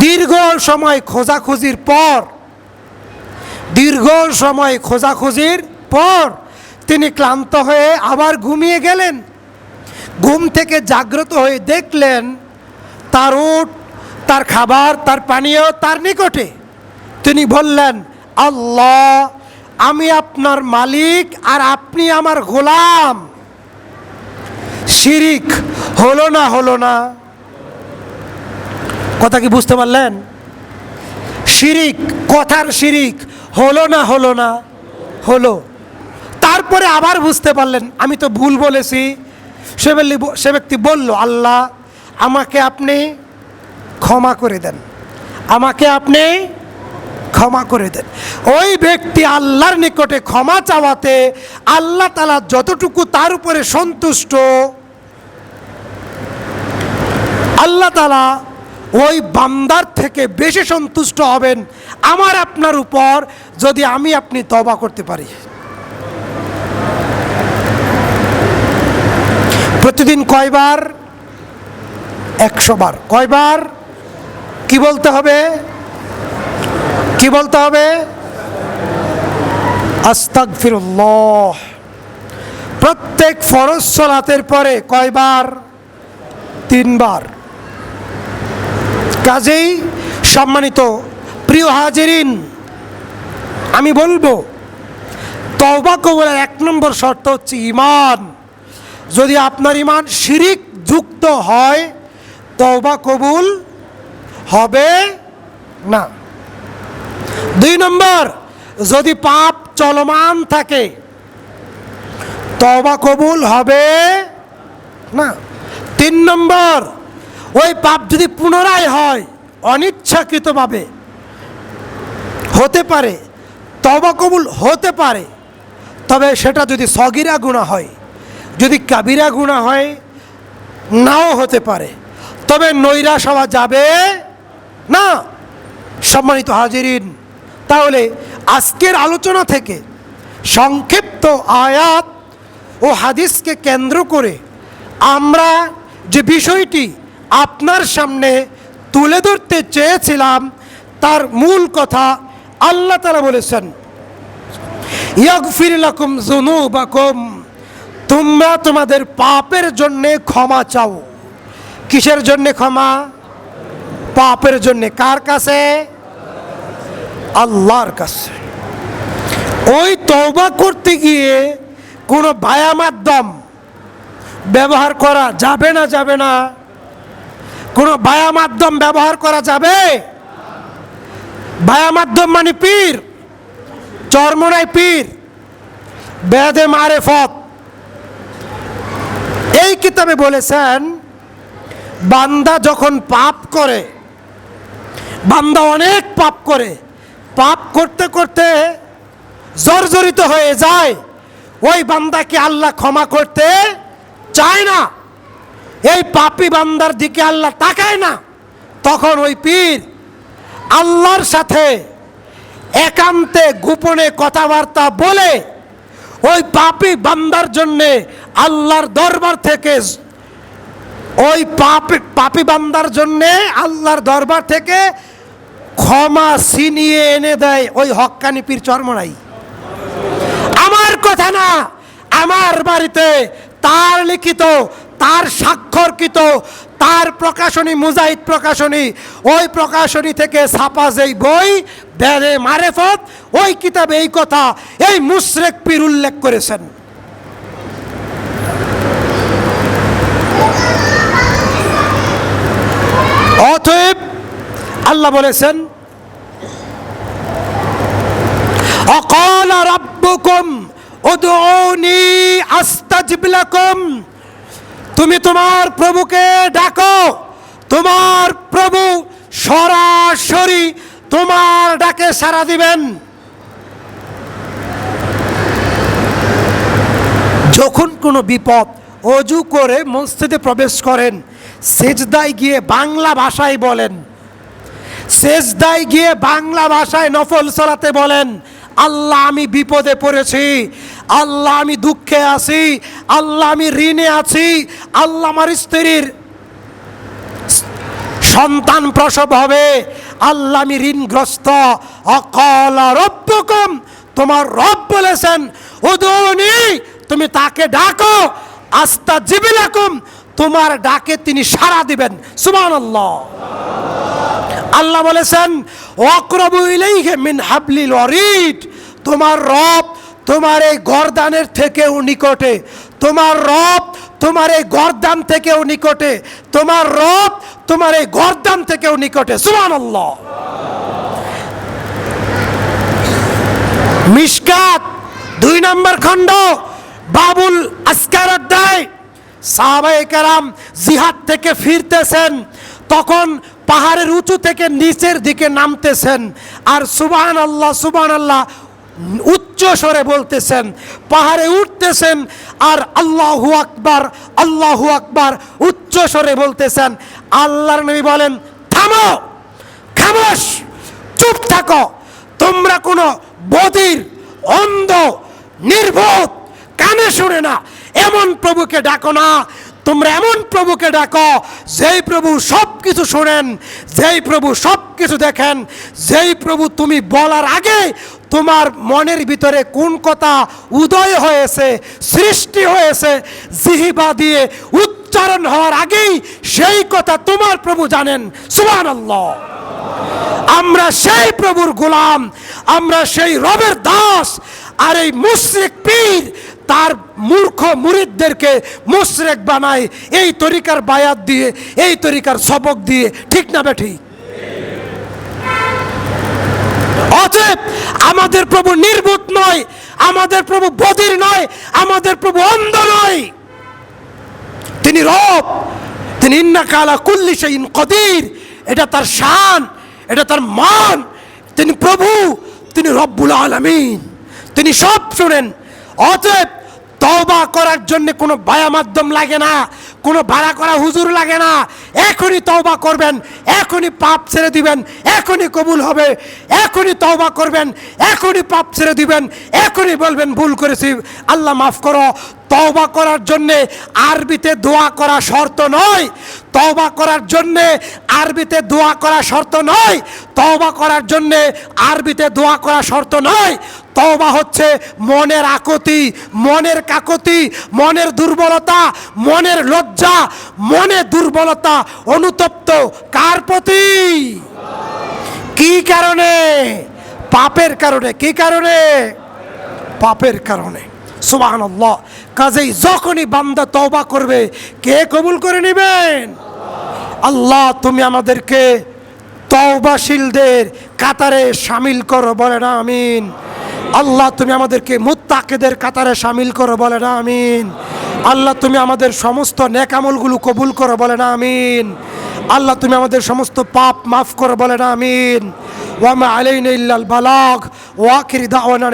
দীর্ঘ সময় খোঁজাখুঁজির পর তিনি ক্লান্ত হয়ে আবার ঘুমিয়ে গেলেন। ঘুম থেকে জাগ্রত হয়ে দেখলেন তার উট, তার খাবার, তার পানীয় তার নিকটে। তিনি বললেন, আল্লাহ, আমি আপনার মালিক আর আপনি আমার গোলাম। শিরিক হলো না? কথা কি বুঝতে পারলেন? শিরিক, কথার শিরিক হলো না? হলো। তারপরে আবার বুঝতে পারলেন আমি তো ভুল বলেছি। সে ব্যক্তি বলল, আল্লাহ, আমাকে আপনি ক্ষমা করে দেন, ওই ব্যক্তি আল্লাহর নিকটে ক্ষমা চাওয়াতে আল্লাহ তাআলা যতটুকু তার উপরে সন্তুষ্ট, আল্লাহ তাআলা ওই বান্দার থেকে বেশি সন্তুষ্ট হবেন আমার আপনার উপর যদি আপনি তওবা করতে পারি। প্রতিদিন কয়বার? 100 বার। কয়বার? কি বলতে হবে? আস্তাগফিরুল্লাহ। প্রত্যেক ফরজ সালাতের পরে কয়বার? 3 বার। কাজেই সম্মানিত প্রিয় হাজিরিন, আমি বলবো তওবা কবুলের 1 নম্বর শর্ত হচ্ছে ঈমান। যদি আপনার ঈমান শিরিক যুক্ত হয় তওবা কবুল হবে না। 2 নম্বর, যদি পাপ চলমান থাকে তওবা কবুল হবে না। 3 নম্বর, ওই পাপ যদি পুনরায় হয় অনিচ্ছাকৃতভাবে হতে পারে, তওবা কবুল হতে পারে, তবে সেটা যদি সগীরা গুনাহ হয়, যদি কাবিরা গুনাহ হয় নাও হতে পারে, তবে নৈরাশ হওয়া যাবে না। সম্মানিত হাজিরিন, তাহলে আজকের আলোচনা থেকে সংক্ষিপ্ত আয়াত ও হাদিসকে কেন্দ্র করে আমরা যে বিষয়টি আপনার সামনে তুলে ধরতে চেয়েছিলাম তার মূল কথা আল্লাহ তাআলা বলেছেন, ইয়াগফির লাকুম যুনুবাকুম, তোমরা তোমাদের পাপের জন্য ক্ষমা চাও। কিসের জন্য ক্ষমা? পাপের জন্য। কার কাছে? আল্লাহর কাছে। ওই তওবা করতে গিয়ে কোনো ভায়া মাধ্যম ব্যবহার করা যাবে না? কোনো ভায়া মাধ্যম ব্যবহার করা যাবে? ভায়া মাধ্যম মানে পীর, চরমোনাই পীর, বেদে মারেফত। এই কিতাবে বলেছেন বান্দা যখন পাপ করে, বান্দা অনেক পাপ করে, পাপ করতে করতে জর্জরিত হয়ে যায়, ওই বান্দাকে আল্লাহ ক্ষমা করতে চায় না। এই পাপী বান্দার দিকে আল্লাহ তাকায় না। তখন ওই পীর আল্লাহর সাথে একান্তে গোপনে কথাবার্তা বলে ওই পাপী বান্দার জন্যে আল্লাহর দরবার থেকে, ওই পাপী বান্দার জন্যে আল্লাহর দরবার থেকে ক্ষমা ছিনিয়ে এনে দেয় ওই হক্কানি পীর চরমোনাই। আমার কথা না, আমার বাড়িতে তার লিখিত, তার স্বাক্ষরকৃত, তার প্রকাশনী, মুজাহিদ প্রকাশনী, ওই প্রকাশনী থেকে ছাপা যেই বই বেদে মারেফত, ওই কিতাবে এই কথা এই মুশরিক পীর উল্লেখ করেছেন। অতএব আল্লাহ বলেছেন, অকালা রাব্বুকুম উদউনি আস্তাজিব লাকুম, তুমি তোমার প্রভুকে ডাকো, তোমার প্রভু সরাসরি তোমার ডাকে সাড়া দিবেন। যখন কোনো বিপদ, অজু করে মসজিদে প্রবেশ করেন, সেজদায় গিয়ে বাংলা ভাষায় বলেন, সেজদায় গিয়ে বাংলা ভাষায় নফল সালাতে বলেন, আল্লাহ আমি বিপদে পড়েছি, আল্লাহ আমি দুঃখে আছি, আল্লাহ আমি ঋণে আছি, আল্লাহ আমার স্ত্রীর সন্তান প্রসব হবে, আল্লাহ আমি ঋণগ্রস্ত। অকালা রব্বুকুম, তোমার রব বলেছেন উদুনি, তুমি তাকে ডাকো, আস্তাজিব লাকুম, তোমার ডাকে তিনি সাড়া দিবেন। সুবহানাল্লাহ। আল্লাহ বলেছেন ওয়াকরাবু ইলাইহি মিন হাবলিল ওয়ারিদ, তোমার রব তোমার এই গর্দানের থেকেও নিকটে, তোমার রব তোমার এই গর্দান থেকেও নিকটে, তোমার রব তোমার এই গর্দান থেকেও নিকটে। সুবহানাল্লাহ। মিশকাত 2 নম্বর খণ্ড, বাবুল আসকার অধ্যায়। সাহাবায়ে কেরাম জিহাদ থেকে ফিরতেছেন, তখন পাহাড়ের উঁচু থেকে নিচের দিকে নামতেছেন আর সুবহানাল্লাহ সুবহানাল্লাহ উচ্চ স্বরে বলতেছেন। পাহাড়ে উঠতেছেন আর আল্লাহু আকবার আল্লাহু আকবার উচ্চ স্বরে বলতেছেন। আল্লাহর নবী বলেন থামো, খামোশ, চুপ থাকো, তোমরা কোনো বধির, অন্ধ, নির্বোধ, কানে শুনে না এমন প্রভুকে ডাকো না। তোমরা এমন প্রভুকে ডাকো যেই প্রভু সব কিছু শোনেন, যেই প্রভু সব কিছু দেখেন, যেই প্রভু তুমি বলার আগে তোমার মনের ভিতরে কোন কথা উদয় হয়েছে, সৃষ্টি হয়েছে, জিহ্বা দিয়ে উচ্চারণ হওয়ার আগেই সেই কথা তোমার প্রভু জানেন। সুবহানাল্লাহ। আমরা সেই প্রভুর গোলাম, আমরা সেই রবের দাস। আর এই মুশরিক পীর তার মূর্খ মুরিদদেরকে মুশরিক বানায় এই তরিকার বায়াত দিয়ে, এই তরিকার সবক দিয়ে। ঠিক না বেঠিক? অতএব আমাদের প্রভু নির্বোধ নয়, আমাদের প্রভু বধির নয়, আমাদের প্রভু অন্ধ নয়। তিনি রব, তিনি ইন্নাকা আলা কুল্লি শাইইন কদির, এটা তার শান, এটা তার মান। তিনি প্রভু, তিনি রব্বুল আলামিন, তিনি সব শুনেন। অতএব তওবা করার জন্য কোনো বায়া মাধ্যম লাগে না, কোনো ভাড়া করা হুজুর লাগে না। এখনই তওবা করবেন, এখনই পাপ ছেড়ে দিবেন, এখনই কবুল হবে। এখনই তওবা করবেন, এখনই পাপ ছেড়ে দিবেন, এখনই বলবেন ভুল করেছি, আল্লাহ মাফ করো। তওবা করার জন্যে আরবিতে দোয়া করা শর্ত নয়, তওবা করার জন্যে আরবিতে দোয়া করা শর্ত নয়, তওবা করার জন্যে আরবিতে দোয়া করা শর্ত নয়। তওবা হচ্ছে মনের আকুতি, মনের কাকুতি, মনের দুর্বলতা, মনের লজ্জা, মনের দুর্বলতা, অনুতপ্ত কার প্রতি? কি কারণে? পাপের কারণে। কি কারণে? পাপের কারণে। সুবহানাল্লাহ। কাজেই যখনই বান্দা তওবা করবে, কে কবুল করে নেবেন? আল্লাহ তুমি আমাদেরকে তওবাশীলদের কাতারে শামিল করো, বলেন আমিন। আল্লাহ তুমি আমাদেরকে মুত্তাকিদের কাতারে শামিল করো, বলেন আমিন। আল্লাহ তুমি আমাদের সমস্ত নেক আমলগুলো কবুল করো, বলেন আমিন। আল্লাহ তুমি আমাদের সমস্ত পাপ মাফ করো, বলেন আমিন। ওয়া মা আলাইনা ইল্লাল বালাগ ওয়া আখির দাওয়ানা।